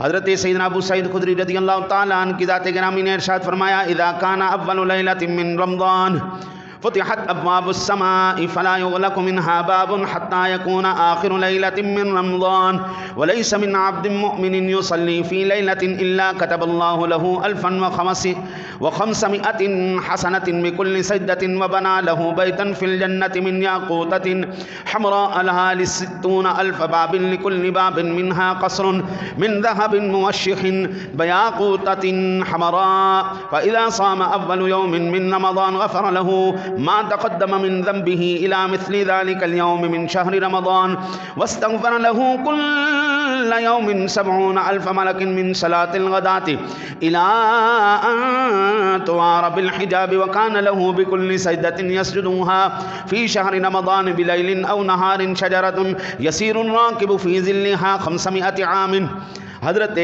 حضرت سیدنا ابو سعید خدری رضی اللہ تعالیٰ عنہ کی ذات گرامی نے ارشاد فرمایا اذا كان اول لیلۃ من رمضان فتحت ابواب السماء فلا يغلق منها باب حتى يكون آخر ليلة من رمضان وليس من عبد مؤمن يصلي في ليلة إلا كتب الله له 1500 حسنة بكل سجدة وبنى له بيتا في الجنة من ياقوتة حمراء لها 60,000 باب لكل باب منها قصر من ذهب موشح بياقوتة حمراء فإذا صام أول يوم من رمضان غفر له ما تقدم من ذنبه إلى مثل ذلك اليوم من شهر رمضان واستغفر له كل يوم 70,000 ملك من صلاة الغداة إلى أن توار بالحجاب وكان له بكل سجدة يسجدها في شهر رمضان بليل أو نهار شجرة يسير الراكب في ظلها 500 عام۔ حضرت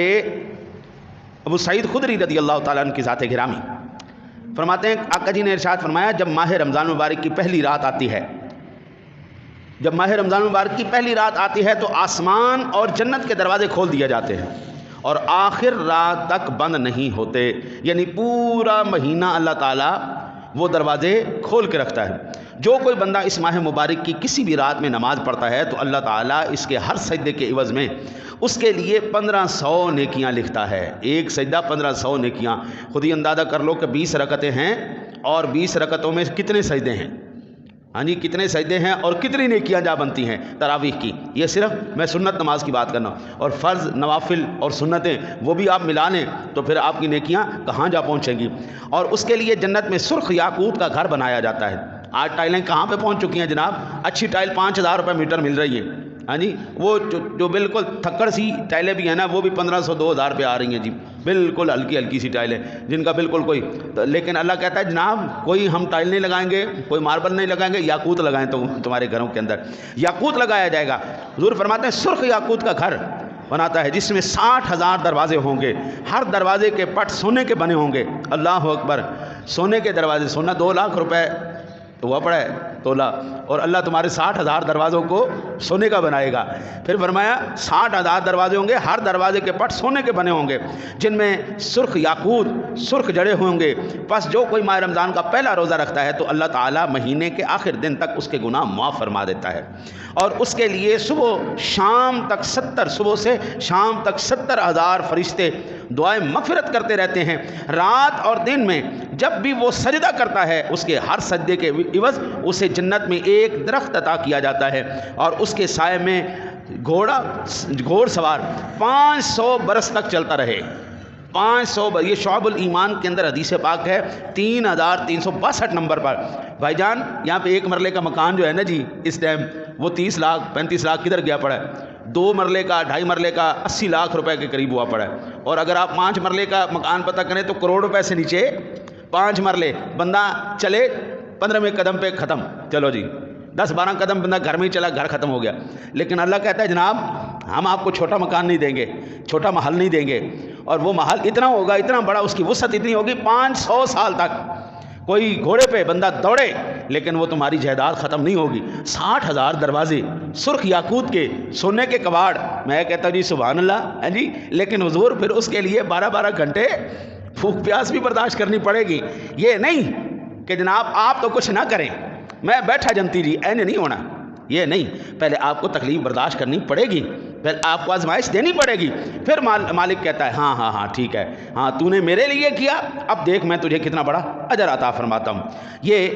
ابو سعید خدری رضی اللہ تعالیٰ عنہ کی ذات گرامی فرماتے ہیں آقا جی نے ارشاد فرمایا جب ماہ رمضان مبارک کی پہلی رات آتی ہے، جب ماہ رمضان مبارک کی پہلی رات آتی ہے تو آسمان اور جنت کے دروازے کھول دیے جاتے ہیں اور آخر رات تک بند نہیں ہوتے، یعنی پورا مہینہ اللہ تعالیٰ وہ دروازے کھول کے رکھتا ہے۔ جو کوئی بندہ اس ماہ مبارک کی کسی بھی رات میں نماز پڑھتا ہے تو اللہ تعالیٰ اس کے ہر سجدے کے عوض میں اس کے لیے 1500 نیکیاں لکھتا ہے۔ ایک سجدہ 1500 نیکیاں، خود ہی اندازہ کر لو کہ 20 رکعتیں ہیں اور 20 رکعتوں میں کتنے سجدے ہیں، ہاں جی کتنے سجدے ہیں اور کتنی نیکیاں جا بنتی ہیں تراویح کی۔ یہ صرف میں سنت نماز کی بات کرنا، اور فرض نوافل اور سنتیں وہ بھی آپ ملا لیں تو پھر آپ کی نیکیاں کہاں جا پہنچیں گی۔ اور اس کے لیے جنت میں سرخ یاقوت کا گھر بنایا جاتا ہے۔ آج ٹائلیں کہاں پہ پہنچ چکی ہیں جناب، اچھی ٹائل 5,000 روپے میٹر مل رہی ہے، ہاں جی وہ جو بالکل تھکڑ سی ٹائلیں بھی ہیں نا وہ بھی 1500 2,000 روپے آ رہی ہیں جی، بالکل ہلکی ہلکی سی ٹائلیں جن کا بالکل کوئی، لیکن اللہ کہتا ہے جناب کوئی ہم ٹائل نہیں لگائیں گے، کوئی ماربل نہیں لگائیں گے، یاقوت لگائیں تو تمہارے گھروں کے اندر یاقوت لگایا جائے گا۔ حضور فرماتے ہیں سرخ یاقوت کا گھر بناتا ہے جس میں 60,000 دروازے ہوں گے، ہر دروازے کے پٹ سونے کے بنے ہوں گے۔ اللہ اکبر، سونے کے دروازے، سونا 2 لاکھ روپے تو ہوا پڑا ہے تولہ، اور اللہ تمہارے 60,000 دروازوں کو سونے کا بنائے گا۔ پھر فرمایا 60,000 دروازے ہوں گے، ہر دروازے کے پٹ سونے کے بنے ہوں گے جن میں سرخ یاقوت سرخ جڑے ہوں گے۔ پس جو کوئی ماہ رمضان کا پہلا روزہ رکھتا ہے تو اللہ تعالیٰ مہینے کے آخر دن تک اس کے گناہ معاف فرما دیتا ہے، اور اس کے لیے صبح سے شام تک 70,000 فرشتے دعائیں مغفرت کرتے رہتے ہیں۔ رات اور دن میں جب بھی وہ سجدہ کرتا ہے اس کے ہر سجدے کے عوض اسے جنت میں ایک درخت عطا کیا جاتا ہے، اور اس کے سائے میں گھوڑ سوار 500 برس تک چلتا رہے۔ 500 یہ شعب الایمان کے اندر حدیث پاک ہے 3362 نمبر پر۔ بھائی جان یہاں پہ ایک مرلے کا مکان جو ہے نا جی اس ٹائم وہ 30 لاکھ 35 لاکھ کدھر گیا پڑا ہے، 2 مرلے کا 2.5 مرلے کا 80 لاکھ روپے کے قریب ہوا پڑا ہے، اور اگر آپ 5 مرلے کا مکان پتہ کریں تو کروڑ روپے سے نیچے 5 مرلے، بندہ چلے 15ویں قدم پہ ختم، چلو جی 10-12 قدم بندہ گھر میں ہی چلا گھر ختم ہو گیا۔ لیکن اللہ کہتا ہے جناب ہم آپ کو چھوٹا مکان نہیں دیں گے، چھوٹا محل نہیں دیں گے، اور وہ محل اتنا ہوگا اتنا بڑا، اس کی وسعت اتنی ہوگی 500 سال تک کوئی گھوڑے پہ بندہ دوڑے لیکن وہ تمہاری جائیداد ختم نہیں ہوگی۔ 60,000 دروازے سرخ یاقوت کے، سونے کے کباڑ، میں کہتا ہوں جی سبحان اللہ ہے جی، لیکن حضور پھر اس کے لیے 12 گھنٹے بھوک پیاس بھی برداشت کرنی پڑے گی۔ یہ نہیں کہ جناب آپ تو کچھ نہ کریں میں بیٹھا جنتی جی، این نہیں ہونا، یہ نہیں، پہلے آپ کو تکلیف برداشت کرنی پڑے گی، پھر آپ کو آزمائش دینی پڑے گی، پھر مالک کہتا ہے ہاں ٹھیک ہے، ہاں تو نے میرے لیے کیا، اب دیکھ میں تجھے کتنا بڑا اجر عطا فرماتا ہوں۔ یہ